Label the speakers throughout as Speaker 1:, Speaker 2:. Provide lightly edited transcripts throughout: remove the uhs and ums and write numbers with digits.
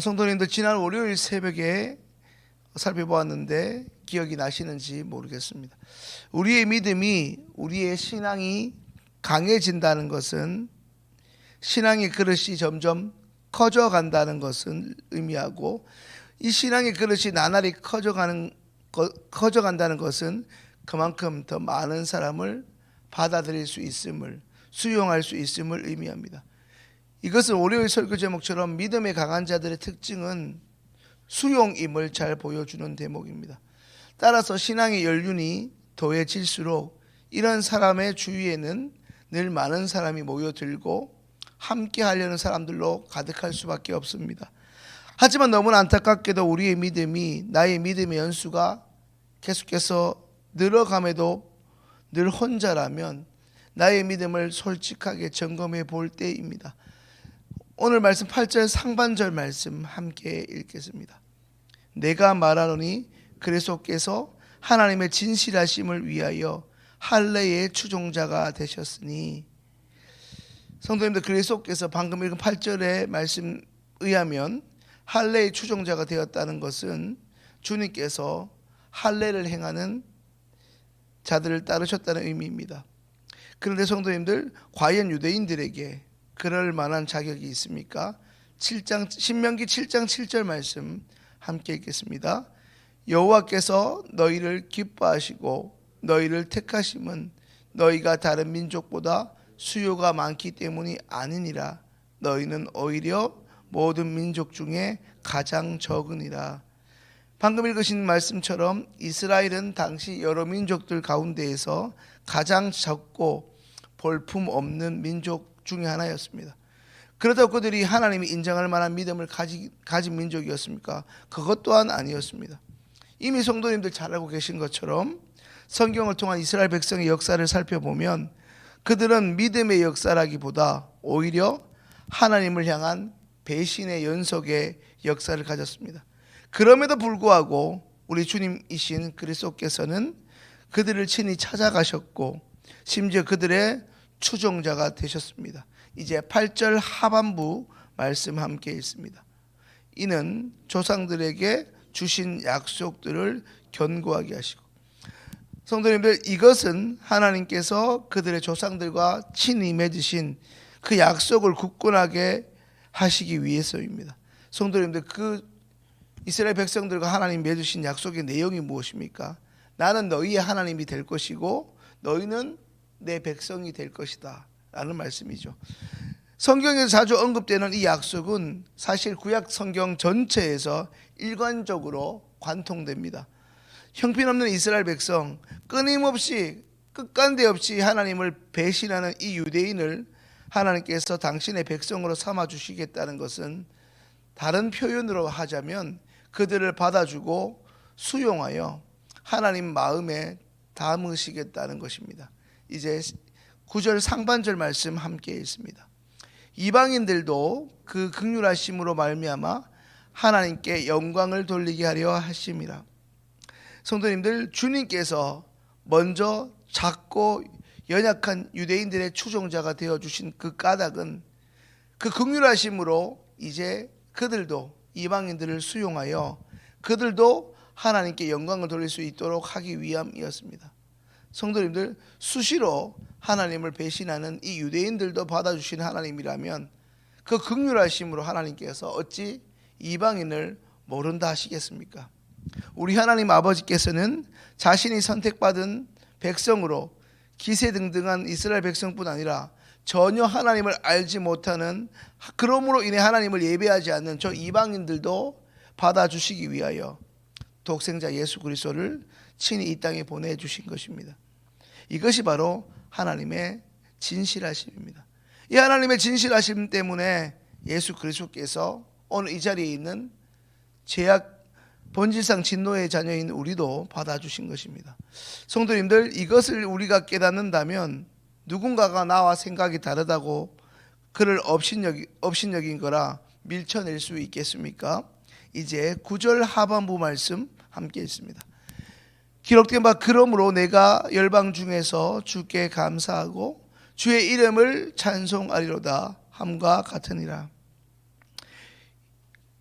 Speaker 1: 성도님들, 지난 월요일 새벽에 살펴보았는데 기억이 나시는지 모르겠습니다. 우리의 믿음이, 우리의 신앙이 강해진다는 것은 신앙의 그릇이 점점 커져간다는 것을 의미하고, 이 신앙의 그릇이 나날이 커져간다는 것은 그만큼 더 많은 사람을 받아들일 수 있음을, 수용할 수 있음을 의미합니다. 이것은 월요일 설교 제목처럼 믿음의 강한 자들의 특징은 수용임을 잘 보여주는 대목입니다. 따라서 신앙의 연륜이 더해질수록 이런 사람의 주위에는 늘 많은 사람이 모여들고 함께 하려는 사람들로 가득할 수밖에 없습니다. 하지만 너무나 안타깝게도 우리의 믿음이, 나의 믿음의 연수가 계속해서 늘어감에도 늘 혼자라면 나의 믿음을 솔직하게 점검해 볼 때입니다. 오늘 말씀 8절 상반절 말씀 함께 읽겠습니다. 내가 말하노니 그리스도께서 하나님의 진실하심을 위하여 할례의 추종자가 되셨으니. 성도님들, 그리스도께서 방금 읽은 8절의 말씀에 의하면 할례의 추종자가 되었다는 것은 주님께서 할례를 행하는 자들을 따르셨다는 의미입니다. 그런데 성도님들, 과연 유대인들에게 그럴 만한 자격이 있습니까? 신명기 7장 7절 말씀 함께 읽겠습니다. 여호와께서 너희를 기뻐하시고 너희를 택하심은 너희가 다른 민족보다 수요가 많기 때문이 아니니라. 너희는 오히려 모든 민족 중에 가장 적으니라. 방금 읽으신 말씀처럼 이스라엘은 당시 여러 민족들 가운데에서 가장 적고 볼품 없는 민족 중에 하나였습니다. 그렇다고 그들이 하나님이 인정할 만한 믿음을 가진 민족이었습니까? 그것 또한 아니었습니다. 이미 성도님들 잘 알고 계신 것처럼 성경을 통한 이스라엘 백성의 역사를 살펴보면 그들은 믿음의 역사라기보다 오히려 하나님을 향한 배신의 연속의 역사를 가졌습니다. 그럼에도 불구하고 우리 주님이신 그리스도께서는 그들을 친히 찾아가셨고 심지어 그들의 추종자가 되셨습니다. 이제 8절 하반부 말씀 함께 읽습니다. 이는 조상들에게 주신 약속들을 견고하게 하시고. 성도님들, 이것은 하나님께서 그들의 조상들과 친히 맺으신 그 약속을 굳건하게 하시기 위해서입니다. 성도님들, 그 이스라엘 백성들과 하나님 맺으신 약속의 내용이 무엇입니까? 나는 너희의 하나님이 될 것이고 너희는 내 백성이 될 것이다 라는 말씀이죠. 성경에서 자주 언급되는 이 약속은 사실 구약 성경 전체에서 일관적으로 관통됩니다. 형편없는 이스라엘 백성, 끊임없이 끝간데 없이 하나님을 배신하는 이 유대인을 하나님께서 당신의 백성으로 삼아주시겠다는 것은 다른 표현으로 하자면 그들을 받아주고 수용하여 하나님 마음에 담으시겠다는 것입니다. 이제 9절 상반절 말씀 함께 읽습니다. 이방인들도 그 긍휼하심으로 말미암아 하나님께 영광을 돌리게 하려 하심이라. 성도님들, 주님께서 먼저 작고 연약한 유대인들의 추종자가 되어주신 그 까닭은 그 긍휼하심으로 이제 그들도 이방인들을 수용하여 그들도 하나님께 영광을 돌릴 수 있도록 하기 위함이었습니다. 성도님들, 수시로 하나님을 배신하는 이 유대인들도 받아주신 하나님이라면 그 긍휼하심으로 하나님께서 어찌 이방인을 모른다 하시겠습니까? 우리 하나님 아버지께서는 자신이 선택받은 백성으로 기세등등한 이스라엘 백성뿐 아니라 전혀 하나님을 알지 못하는, 그러므로 인해 하나님을 예배하지 않는 저 이방인들도 받아주시기 위하여 독생자 예수 그리스도를 친히 이 땅에 보내주신 것입니다. 이것이 바로 하나님의 진실하심입니다. 이 하나님의 진실하심 때문에 예수 그리스도께서 오늘 이 자리에 있는 죄악 본질상 진노의 자녀인 우리도 받아주신 것입니다. 성도님들, 이것을 우리가 깨닫는다면 누군가가 나와 생각이 다르다고 그를 업신여긴 거라 밀쳐낼 수 있겠습니까? 이제 9절 하반부 말씀 함께 읽습니다. 기록된 바 그러므로 내가 열방 중에서 주께 감사하고 주의 이름을 찬송하리로다 함과 같으니라.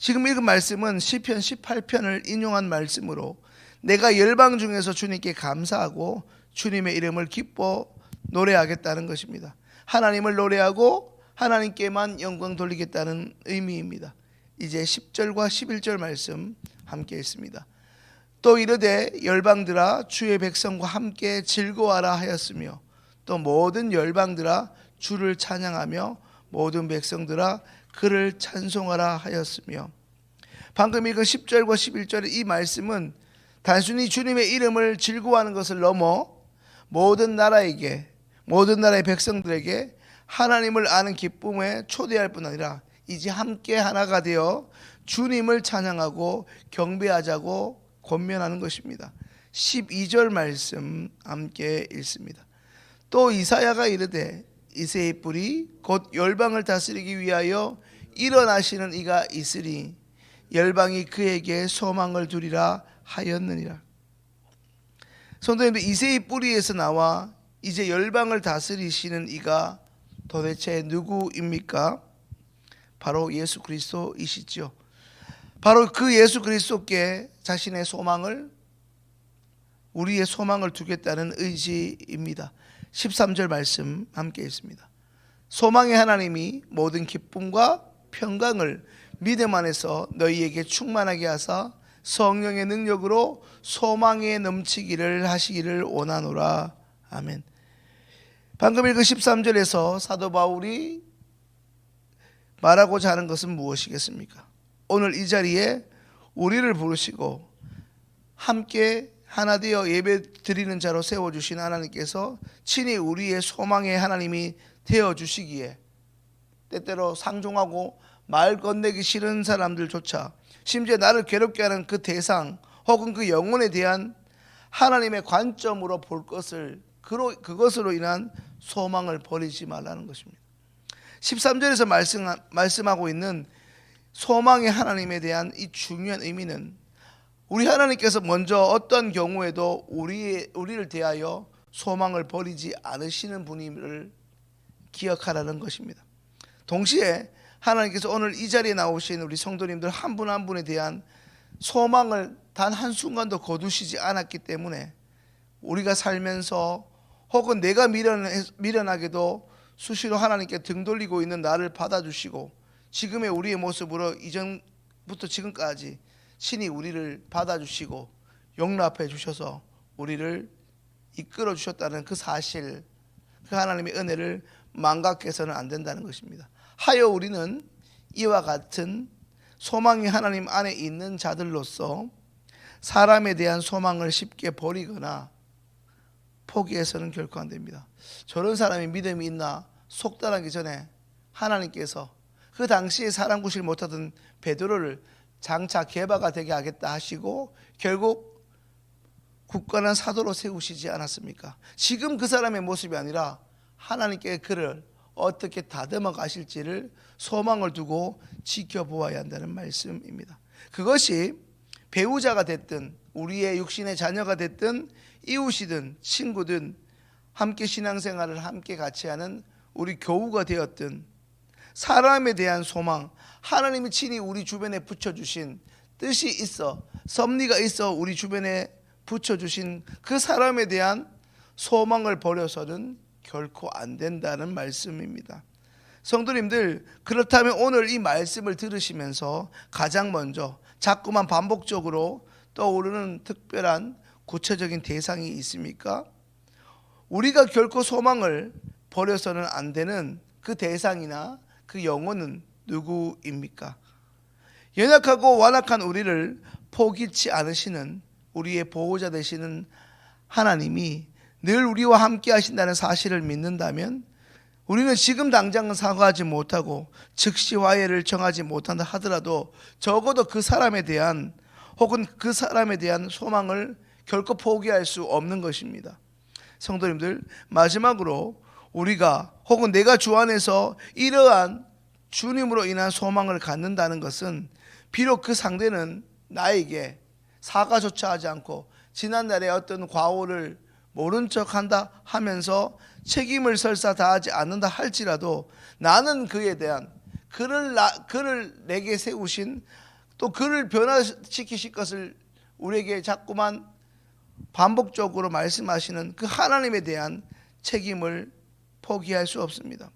Speaker 1: 지금 읽은 말씀은 시편 18편을 인용한 말씀으로 내가 열방 중에서 주님께 감사하고 주님의 이름을 기뻐 노래하겠다는 것입니다. 하나님을 노래하고 하나님께만 영광 돌리겠다는 의미입니다. 이제 10절과 11절 말씀 함께 읽습니다. 또 이르되 열방들아 주의 백성과 함께 즐거워하라 하였으며 또 모든 열방들아 주를 찬양하며 모든 백성들아 그를 찬송하라 하였으며, 방금 읽은 10절과 11절의 이 말씀은 단순히 주님의 이름을 즐거워하는 것을 넘어 모든 나라의 백성들에게 하나님을 아는 기쁨에 초대할 뿐 아니라 이제 함께 하나가 되어 주님을 찬양하고 경배하자고 권면하는 것입니다. 12절 말씀 함께 읽습니다. 또 이사야가 이르되 이새의 뿔이 곧 열방을 다스리기 위하여 일어나시는 이가 있으리 열방이 그에게 소망을 두리라 하였느니라. 성도님들, 이새의 뿌리에서 나와 이제 열방을 다스리시는 이가 도대체 누구입니까? 바로 예수 그리스도이시죠. 바로 그 예수 그리스도께 자신의 소망을, 우리의 소망을 두겠다는 의지입니다. 13절 말씀 함께 읽습니다. 소망의 하나님이 모든 기쁨과 평강을 믿음 안에서 너희에게 충만하게 하사 성령의 능력으로 소망에 넘치기를 하시기를 원하노라. 아멘. 방금 읽은 13절에서 사도 바울이 말하고자 하는 것은 무엇이겠습니까? 오늘 이 자리에 우리를 부르시고 함께 하나 되어 예배 드리는 자로 세워주신 하나님께서 친히 우리의 소망의 하나님이 되어주시기에 때때로 상종하고 말 건네기 싫은 사람들조차, 심지어 나를 괴롭게 하는 그 대상 혹은 그 영혼에 대한 하나님의 관점으로 볼 것을, 그것으로 인한 소망을 버리지 말라는 것입니다. 13절에서 말씀하고 있는 소망의 하나님에 대한 이 중요한 의미는 우리 하나님께서 먼저 어떤 경우에도 우리를 대하여 소망을 버리지 않으시는 분임을 기억하라는 것입니다. 동시에 하나님께서 오늘 이 자리에 나오신 우리 성도님들 한 분 한 분에 대한 소망을 단 한순간도 거두시지 않았기 때문에 우리가 살면서 혹은 내가 미련하게도 수시로 하나님께 등 돌리고 있는 나를 받아주시고 지금의 우리의 모습으로 이전부터 지금까지 친히 우리를 받아주시고 용납해 주셔서 우리를 이끌어 주셨다는 그 사실, 그 하나님의 은혜를 망각해서는 안 된다는 것입니다. 하여 우리는 이와 같은 소망이 하나님 안에 있는 자들로서 사람에 대한 소망을 쉽게 버리거나 포기해서는 결코 안 됩니다. 저런 사람이 믿음이 있나 속단하기 전에 하나님께서 그 당시에 사람 구실 못하던 베드로를 장차 게바가 되게 하겠다 하시고 결국 굳건한 사도로 세우시지 않았습니까? 지금 그 사람의 모습이 아니라 하나님께 그를 어떻게 다듬어 가실지를 소망을 두고 지켜보아야 한다는 말씀입니다. 그것이 배우자가 됐든 우리의 육신의 자녀가 됐든 이웃이든 친구든 함께 신앙생활을 함께 같이 하는 우리 교우가 되었든 사람에 대한 소망, 하나님이 친히 우리 주변에 붙여주신 뜻이 있어, 섭리가 있어 우리 주변에 붙여주신 그 사람에 대한 소망을 버려서는 결코 안 된다는 말씀입니다. 성도님들, 그렇다면 오늘 이 말씀을 들으시면서 가장 먼저 자꾸만 반복적으로 떠오르는 특별한 구체적인 대상이 있습니까? 우리가 결코 소망을 버려서는 안 되는 그 대상이나 그 영혼은 누구입니까? 연약하고 완악한 우리를 포기치 않으시는 우리의 보호자 되시는 하나님이 늘 우리와 함께 하신다는 사실을 믿는다면 우리는 지금 당장은 사과하지 못하고 즉시 화해를 정하지 못한다 하더라도 적어도 그 사람에 대한 혹은 그 사람에 대한 소망을 결코 포기할 수 없는 것입니다. 성도님들, 마지막으로 우리가 혹은 내가 주 안에서 이러한 주님으로 인한 소망을 갖는다는 것은 비록 그 상대는 나에게 사과조차 하지 않고 지난날의 어떤 과오를 모른 척한다 하면서 책임을 설사 다하지 않는다 할지라도 나는 그에 대한 그를 내게 세우신 또 그를 변화시키실 것을 우리에게 자꾸만 반복적으로 말씀하시는 그 하나님에 대한 책임을 포기할 수 없습니다.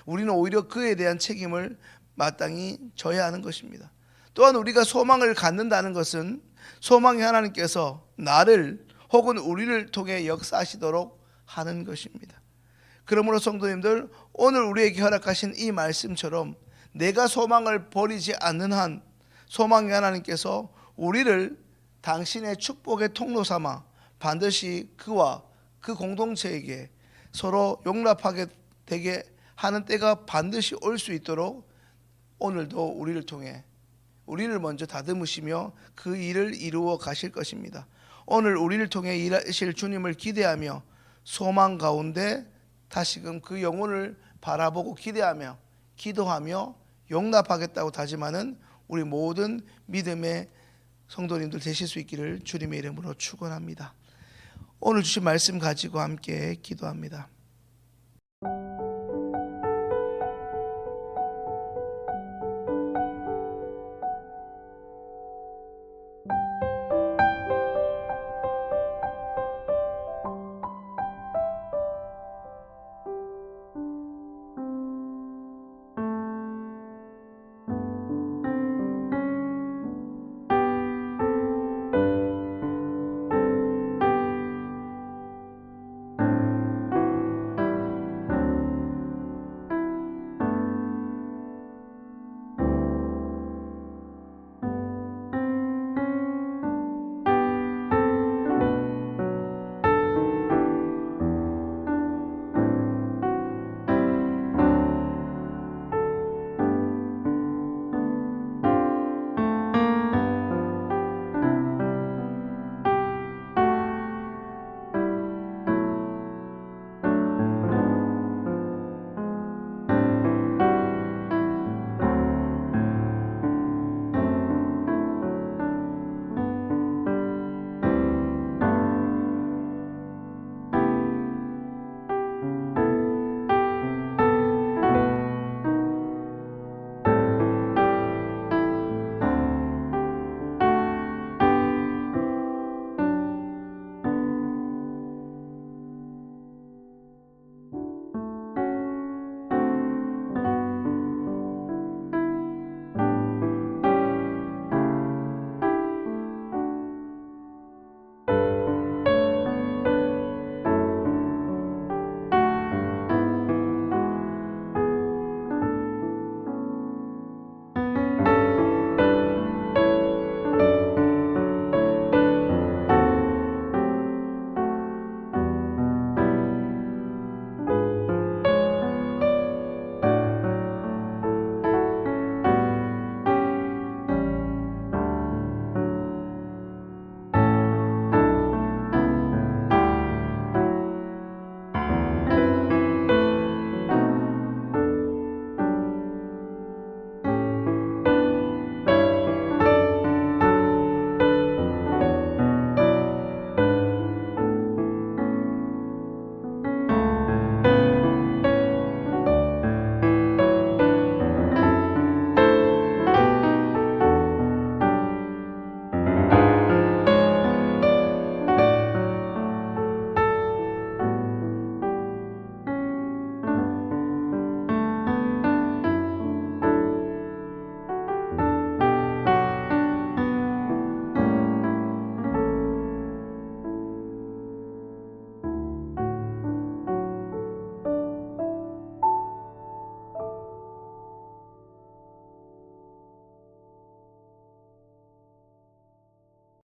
Speaker 1: 우리는 오히려 그에 대한 책임을 마땅히 져야 하는 것입니다. 또한 우리가 소망을 갖는다는 것은 소망의 하나님께서 나를 혹은 우리를 통해 역사하시도록 하는 것입니다. 그러므로 성도님들, 오늘 우리에게 허락하신 이 말씀처럼 내가 소망을 버리지 않는 한 소망의 하나님께서 우리를 당신의 축복의 통로 삼아 반드시 그와 그 공동체에게 서로 용납하게 되게 하는 때가 반드시 올 수 있도록 오늘도 우리를 통해 우리를 먼저 다듬으시며 그 일을 이루어 가실 것입니다. 오늘 우리를 통해 일하실 주님을 기대하며 소망 가운데 다시금 그 영혼을 바라보고 기대하며 기도하며 용납하겠다고 다짐하는 우리 모든 믿음의 성도님들 되실 수 있기를 주님의 이름으로 축원합니다. 오늘 주신 말씀 가지고 함께 기도합니다.